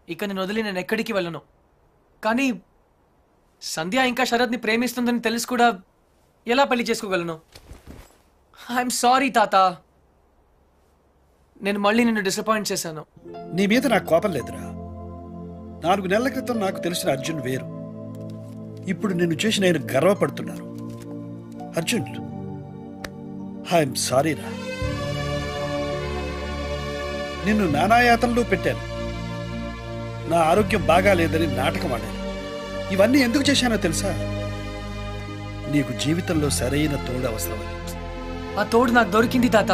ఇక నేను వదిలి నేను ఎక్కడికి వెళ్ళను. కానీ సంధ్య ఇంకా శరత్ని ప్రేమిస్తుందని తెలిసి కూడా ఎలా పెళ్లి చేసుకోగలను? ఐఎమ్ సారీ తాత, నేను మళ్ళీ నిన్ను డిసప్పాయింట్ చేశాను. నీ మీద నాకు కోపం లేదురా. 4 నెలల క్రితం నాకు తెలిసిన అర్జున్ వేరు. ఇప్పుడు నిన్ను చూసి నేను గర్వపడుతున్నాను. అర్జున్, ఐఎమ్ సారీ రా. నిన్ను నానాయాతనలో పెట్టాను. నా ఆరోగ్యం బాగా లేదని నాటకం ఆడాను. ఇవన్నీ ఎందుకు చేశానో తెలుసా? నీకు జీవితంలో సరైన తోడు అవసరమని. ఆ తోడు నాకు దొరికింది తాత.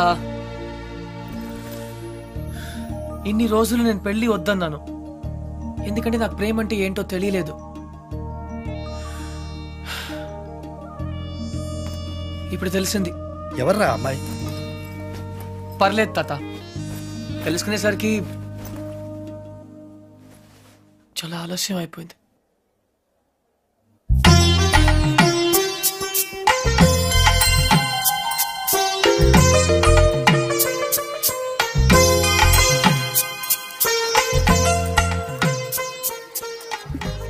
ఇన్ని రోజులు నేను పెళ్లి వద్దన్నాను, ఎందుకంటే నాకు ప్రేమ అంటే ఏంటో తెలియలేదు. ఇప్పుడు తెలిసింది. ఎవర్రా అమ్మాయి? పర్లేదు తాత, తెలుసుకునేసరికి చాలా ఆలస్యం అయిపోయింది.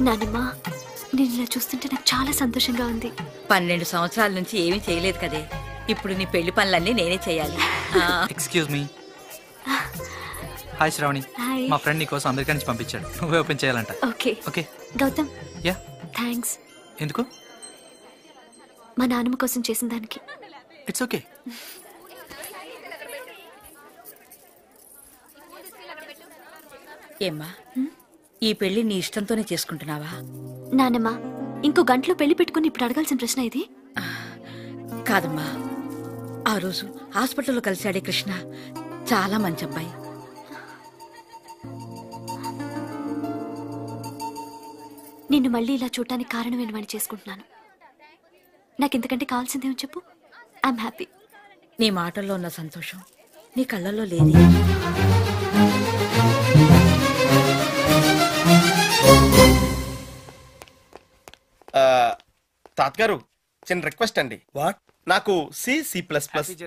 నానమ్మ, నేను ఇలా చూస్తుంటే నాకు చాలా సంతోషంగా ఉంది. 12 సంవత్సరాల నుంచి ఏమీ చేయలేదు కదే. ఇప్పుడు నీ పెళ్లి పనులన్నీ నేనే చేయాలి. Excuse me. హాయ్ శ్రావణి, మా ఫ్రెండ్ నీ కోసం అమెరికా నుంచి పంపించాడు, నువ్వే ఓపెన్ చేయాలంట. Okay okay Gautam. Yeah thanks. ఎందుకు? మా నాన్నమ్మ కోసం చేసిన దానికి. It's okay. ఏమ్మా, ఈ పెళ్లి నీ ఇష్టంతోనే చేసుకుంటున్నావా? నానమ్మ, ఇంకో గంటలో పెళ్లి పెట్టుకుని ఇప్పుడు అడగాల్సిన ప్రశ్న ఇది కాదమ్మా. ఆ రోజు హాస్పిటల్లో కలిశాడే కృష్ణ చాలా మంచి అబ్బాయి. నిన్ను మళ్ళీ ఇలా చూడటానికి కారణం ఏమని చేసుకుంటున్నాను. నాకు ఇంతకంటే కావాల్సిందేమో చెప్పు. I'm happy. నీ మాటల్లో ఉన్న సంతోషం నీ కళ్ళల్లో లేదు. తాతగారు, చిన్న రిక్వెస్ట్ అండి. వాట్? నాకు C++,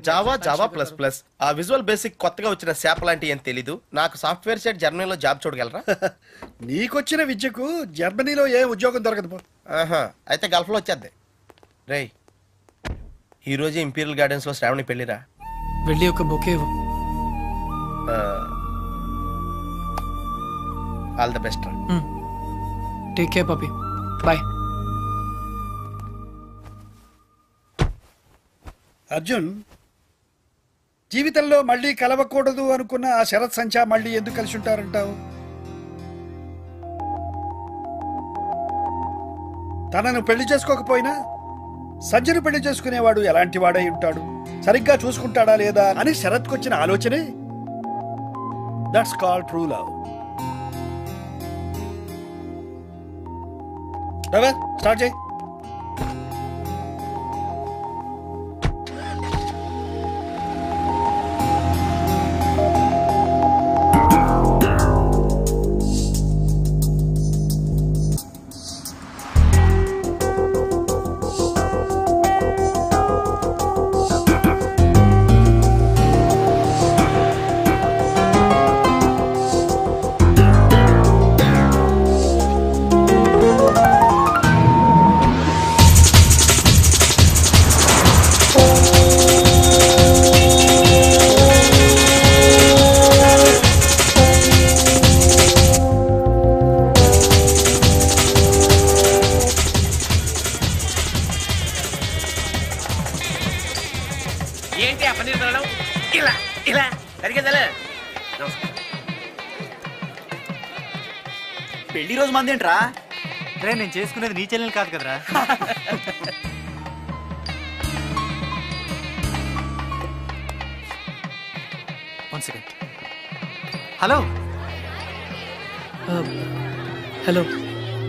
Java, Java plus plus, ఆ విజువల్ బేసిక్ కొత్తగా వచ్చిన శాప్ లాంటి ఏం తెలీదు. నాకు సాఫ్ట్వేర్ సైడ్ జర్మనీలో జాబ్ చూడగలరా? నీకొచ్చిన విద్యకు జర్మనీలో ఏ ఉద్యోగం దొరకదు. అయితే గల్ఫ్లో వచ్చేద్ది. రేయ్, ఈరోజు ఇంపీరియల్ గార్డెన్స్ లో శ్రావణి పెళ్లిరా. వెళ్ళి ఒక bouquet. All the best. Take care puppy. Bye. Arjun, జీవితంలో మళ్ళీ కలవకూడదు అనుకున్న ఆ శరత్ సంచా మళ్ళీ ఎందుకు కలిసి ఉంటారంటావు? తనను పెళ్లి చేసుకోకపోయినా సంజను పెళ్లి చేసుకునేవాడు ఎలాంటి వాడై ఉంటాడు, సరిగ్గా చూసుకుంటాడా లేదా అని శరత్కు వచ్చిన ఆలోచనే that's called true love. Start చేయి. పెళ్లి రోజు మంది ఏంట్రా? రే, నేను చేసుకునేది నీ చెల్లెలు కాదు కదరా. One second. హలో హలో,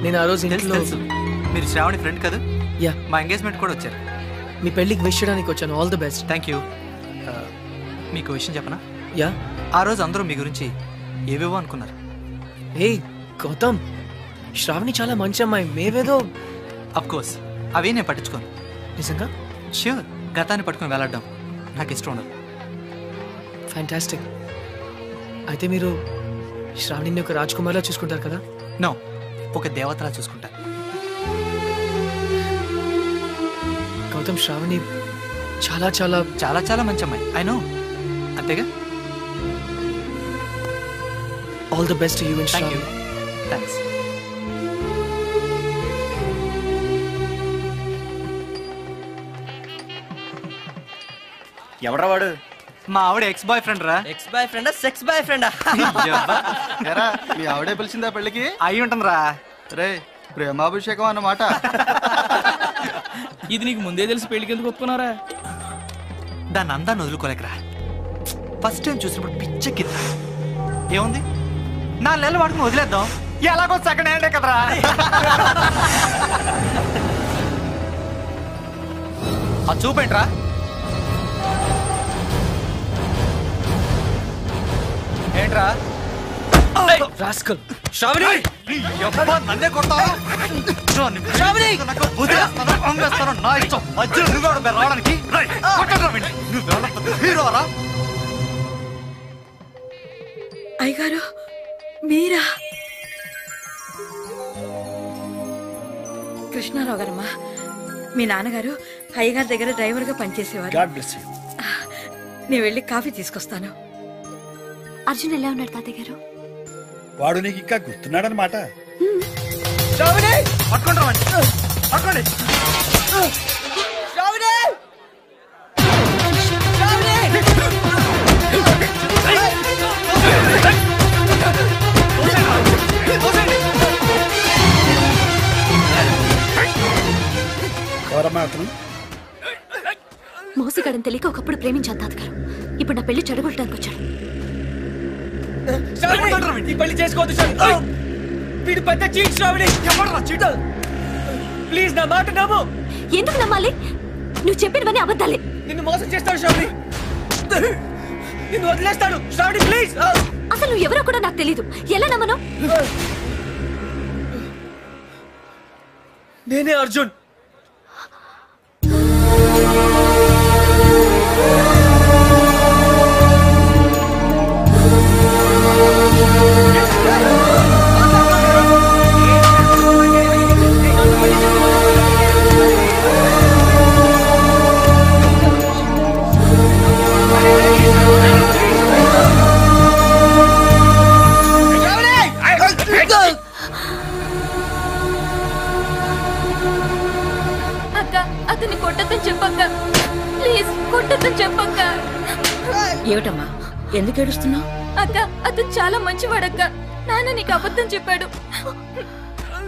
నేను ఆ రోజు ఇంట్లో. తెలుసు, మీరు శ్రావణి ఫ్రెండ్ కదా? యా, మా ఎంగేజ్మెంట్ కూడా వచ్చారు. మీ పెళ్ళికి విష్ చేయడానికి వచ్చాను. All the best. Thank you. మీకు విషయం చెప్పనా? యా. ఆ రోజు అందరూ మీ గురించి ఏవేవో అనుకున్నారు. ఏ గౌతమ్, శ్రావణి చాలా మంచి అమ్మాయి. మేవేదో. అఫ్కోర్స్, అవే నేను పట్టించుకోను. నిజంగా? ష్యూర్. గతాన్ని పట్టుకుని వెళ్ళడం నాకు ఇష్టం ఉండదు. ఫ్యాంటాస్టిక్. అయితే మీరు శ్రావణిని ఒక రాజ్కుమార్లా చూసుకుంటారు కదా? నో, ఒక దేవతలా చూసుకుంటా. గౌతమ్, శ్రావణి చాలా చాలా చాలా చాలా మంచి అమ్మాయి. ఐ నో, అంతేగా. All the best you and thank you. Shravani. Thanks. ఎవడ్రా వాడు? మా ఆవిడ ఎక్స్ బాయ్ ఫ్రెండ్ రా. ఎక్స్ బాయ్ ఫ్రెండా సెక్స్ బాయ్ ఫ్రెండా? ఎరా మీ ఆవిడే పిలిచిందా పెళ్ళికి? అయి ఉంటుంది రా. రే ప్రేమాభిషేకం అన్నమాట. ఇది నీకు ముందే తెలిసి పెళ్లికి ఎందుకు ఒప్పుకున్నారా? దాన్ని అందాన్ని వదులుకోలేకరా. ఫస్ట్ టైం చూసినప్పుడు పిచ్చెక్కిందా. ఏముంది, 4 నెలలు వాడుకుని వదిలేద్దాం, ఎలాగో సెకండ్ హ్యాండే కదరా. అది చూపేంట్రా. ఏంట్రా రాస్కల్. శ్రావణి, నన్నే కొడతావా? రావడానికి అయ్యగారు మీరా? కృష్ణారావు గారమ్మా, మీ నాన్నగారు అయ్యగారి దగ్గర డ్రైవర్గా పనిచేసేవారు. God bless you. నేను వెళ్ళి కాఫీ తీసుకొస్తాను. అర్జున్ ఎలా ఉన్నాడు తాతయ్య గారు? వాడు నీకు ఇంకా గుర్తున్నాడనమాట. ఎవరమ్మా అతను? మోసగాడని తెలియక ఒకప్పుడు ప్రేమించాను తాతగారు. ఇప్పుడు నా పెళ్లి చెడగొట్టడానికి వచ్చాడు. ఈ పెళ్లి చేసుకోవద్దు శ్రావణి. వీడు పెద్ద చీట్ శ్రావణి. ప్లీజ్ నా మాట నమ్ము. ఎందుకు నమ్మాలి? నువ్వు చెప్పినవన్నీ అబద్ధాలే. నిన్ను మోసం చేస్తాడు శ్రావణి. నిన్ను వదిలేస్తాడు శ్రావణి, ప్లీజ్. అసలు నువ్వు ఎవరో కూడా నాకు తెలీదు. ఎలా నమ్మను? నేనే అర్జున్. అతన్ని కొట్టద్దని చెప్పక్క, ప్లీజ్ కొట్టద్దని చెప్పక్క. ఏమిటమ్మా, ఎందుకు ఏడుస్తున్నావు? అక్క, అతను చాలా మంచివాడక్క. నాన్న నీకు అబద్ధం చెప్పాడు.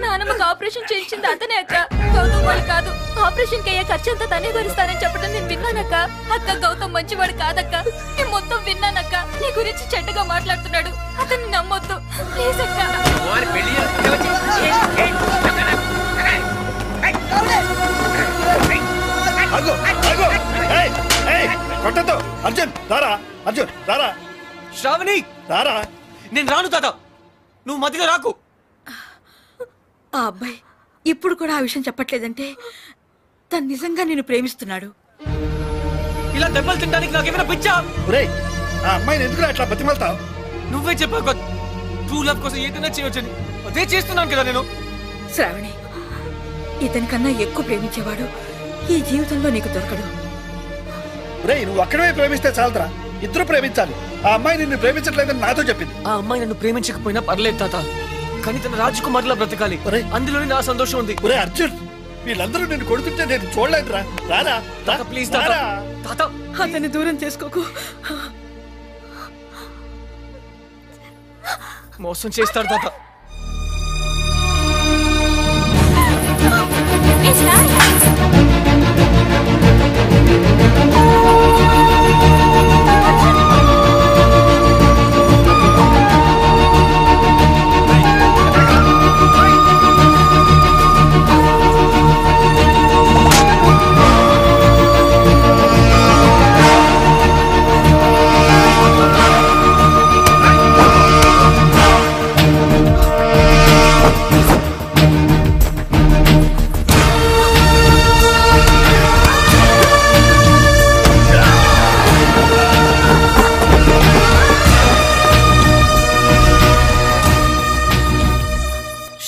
నాన్నమ్మకు ఆపరేషన్ చేయించింది అతనే అక్క, గౌతమ్ వాడు కాదు. ఆపరేషన్ కి అయ్యే ఖర్చంతా తనే భరిస్తానని చెప్పడం నేను విన్నానక్క. అక్క, గౌతమ్ మంచివాడు కాదక్క. నేను మొత్తం విన్నానక్క. నీ గురించి చెడ్డగా మాట్లాడుతున్నాడు. అతన్ని నమ్మొద్దు ప్లీజ్ అక్క. కొట్టద్దు. అర్జున్ రారా, అర్జున్ రారా. శ్రావణి రారా. నేను రాను తాత, నువ్వు మధ్యలో రాకు. ఆ అబ్బాయి ఇప్పుడు కూడా ఆ విషయం చెప్పట్లేదంటే తను నిజంగా నిన్ను ప్రేమిస్తున్నాడు. ఇలా దెబ్బలు తినడానికి నాకేమైనా పిచ్చా? ఒరేయ్, ఆ అమ్మాయిని ఎందుకు అట్లా బతిమలుతావు? నువ్వే చెప్పావు ట్రూ లవ్ కోసం ఏదైనా చేయవచ్చని. అదే చేస్తున్నాను కదా నేను. శ్రావణి, ఇతని కన్నా ఎక్కువ ప్రేమించేవాడు ఈ జీవితంలో నీకు దొరకడు. ఒరేయ్, నువ్వు అక్కడే ప్రేమిస్తే చాలరా. ఇద్దరు ప్రేమించాలి. ఆ అమ్మాయి నిన్ను ప్రేమించట్లేదని నాతో చెప్పింది. ఆ అమ్మాయి నన్ను ప్రేమించకపోయినా పర్లేదు తాత, కానీ తన రాజకుమార్లా బ్రతకాలి. అందులోనే నా సంతోషం ఉంది. ఒరే అర్జున్, వీళ్ళందరూ నిన్ను కొడుతుంటే నేను చూడలేదురా. రారా ప్లీజ్ తాత. అతన్ని దూరం చేసుకోకు. మోసం చేస్తాడు తాత.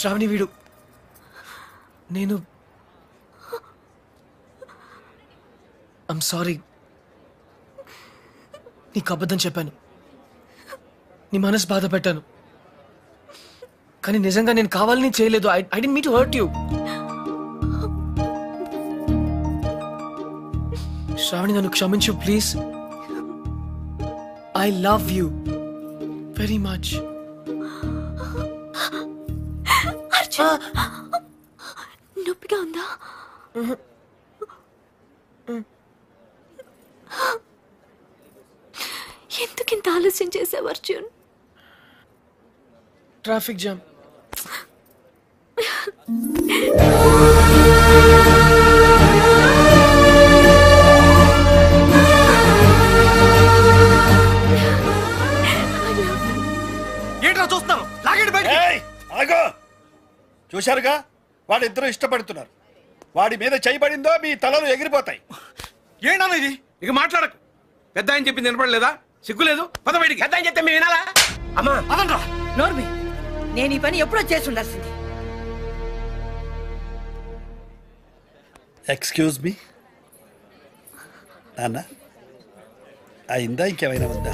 శ్రావణి వీడు నేను ఐమ్ సారీ. నీకు అబద్ధం చెప్పాను, నీ మనసు బాధ పెట్టాను, కానీ నిజంగా నేను కావాలని చేయలేదు. I didn't mean to hurt you. Shravani నన్ను క్షమించు please. I love you very much. నొప్పిగా ఉందా? ఎందుకింత ఆలస్యం చేసావు అర్జున్? Traffic jam. ఏంట్రా చూస్తాను? లాగండి బయట. ఆగో, చూశారుగా వాళ్ళిద్దరూ ఇష్టపడుతున్నారు. వాడి మీద చేయబడిందో మీ తలలు ఎగిరిపోతాయి. ఏంటన్నా ఇది? ఇక మాట్లాడకు. పెద్ద ఆయన చెప్పింది వినపడలేదా? సిగ్గులేదు? పద బయటికి. పెద్ద అని చెప్తే మేము వినాలా? అమ్మా అదండ్రా. నోర్మి, నేను ఈ పని ఎప్పుడో చేసి ఉండాల్సింది. ఎక్స్క్యూజ్ మీ నాన్న, అయిందా ఇంకేమైనా ఉందా?